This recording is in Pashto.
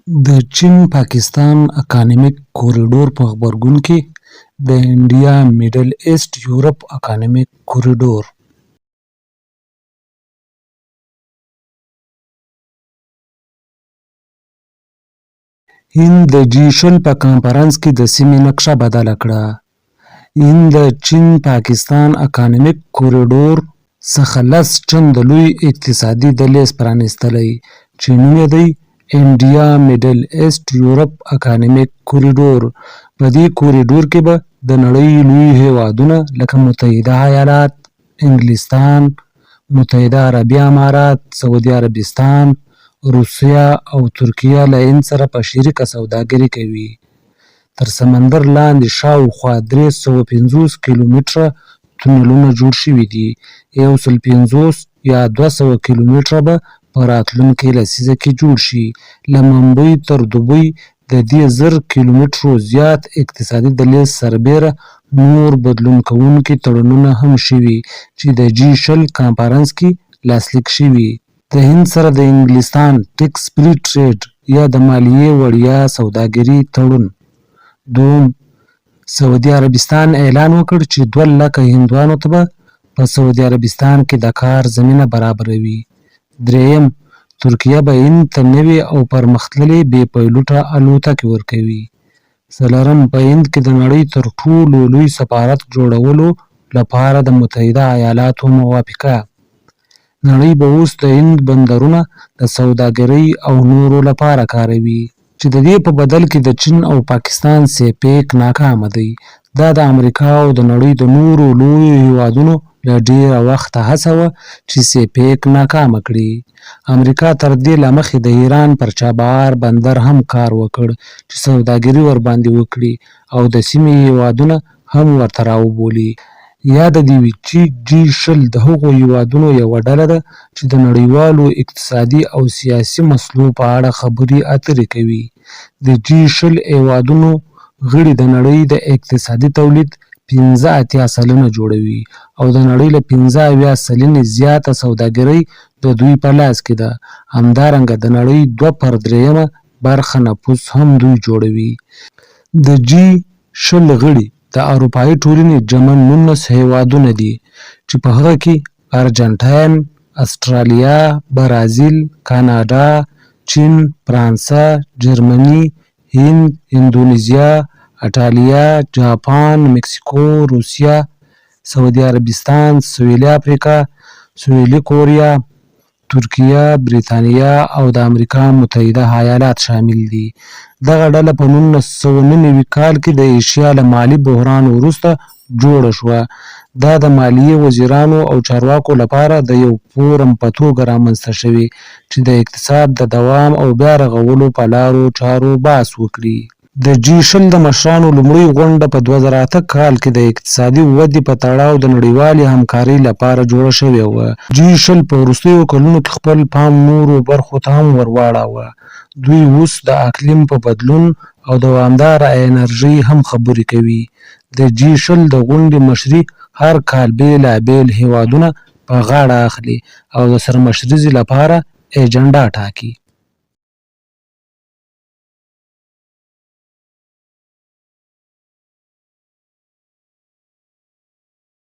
د چین پاکستان اکانومیک کوریډور په غبرګون کې د انډیا میډل ایسټ یورپ اکانومیک کوریډور هند د G20 په کنفرانس کې د سیمې نقشه بدله کړه. هند د چین پاکستان اکانومیک کوریډور څخه 10 چنده لوی اقتصادي دهلیز پرانیستلی چې نوم یې دی انډیا میډل ایسټ یورپ اکانومیک کوریډور. په دې کوریډور کې به د نړۍ لوی هیوادونه لکه متحده ایالات، انګلستان، متحده عربي امارات، سعودي عربستان، روسیه او ترکیه له هند سره په شریکه سوداګري کوي. تر سمندر لاندې شاوخوا 350 کیلومتره تونلونه جوړ شوي دي. 150 یا 200 کیلومتره به په راتلونکې لسیزه کې جوړ شي. له ممبۍ تر دوبۍ د دې 1000 کیلومترو زیات اقتصادي دهلیز سربیره نور بدلون کوونکي تړونونه هم شوي چې د G20 کنفرانس کې لاسلیک شوي. د هند سره د انګلستان ټیکس فری ټریډ یا د مالیې وړیا سوداګري تړون. دوم، سعودي عربستان اعلان وکړ چې 2 لکه هندوانو ته به په سعودي عربستان کې د کار زمینه برابروي. دریم، ترکیه به هند ته نوې او پرمختللې بې پیلوټه الوتکې ورکوي. څلورم، په هند کې د نړۍ تر ټولو لوی سفارت جوړولو لپاره د متحده ایالاتو موافقه. نړۍ به اوس د هند بندرونه د سوداګرۍ او نورو لپاره کاروي چې د دې په بدل کې د چین او پاکستان سیپیک ناکامه دی. دا د امریکا او د نړۍ د نورو لویو هیوادونو له ډیره وخته هڅه وه چې سیپیک ناکامه کړي. امریکا تر دې له مخې د ایران پر چابهار بندر هم کار وکړ چې سوداګري ورباندې وکړي او د سیمې هیوادونه هم ورته راوبولي. یاده دې وي چې G20 د هغو هیوادونو یوه ډله ده چې د نړیوالو اقتصادي او سیاسي مسلو په اړه خبرې اترې کوي. د G20 هیوادونو غړي د نړۍ د اقتصادي تولید 85 سلنه جوړوي او د نړۍ له 75 سلنې زیاته سوداګري د دوی په لاس کې ده. همدارنګه د نړۍ 2/3 برخه نفوس هم دوی جوړوي. د G20 غړي د اروپایي ټولنې جمع 19 هیوادونه دي چې په هغه کې ارجنټاین، استرالیا، برازیل، کاناډا، چین، فرانسه، جرمني، هند، اندونیزیا، ایټالیا، جاپان، مکسیکو، روسیه، سعودي عربستان، سویلي افریقا، سویلي کوریا، ترکیه، بریتانیا او د امریکا متحده ایالات شامل دي. دغه ډله په 1999 کال کې د ایشیا له مالي بحران وروسته جوړه شوه. دا د مالیې وزیرانو او چارواکو لپاره د یو فورم په توګه رامنځته شوې چې د اقتصاد د دوام او بیا رغولو په لارو چارو بحث وکړي. د G20 د مشرانو لومړۍ غونډه په 2008 کال کې د اقتصادي ودې په تړاو د نړیوالې همکارۍ لپاره جوړه شوې وه. G20 په وروستیو کلونو کې خپل پام نورو برخو ته هم ورواړاوه. دوی اوس د اقلیم په بدلون او دوامداره انرژۍ هم خبرې کوي. د G20 د غونډې مشري هر کال بیلابیل هیوادونه په غاړه اخلي او د سرمشریزې لپاره اجنډا ټاکي.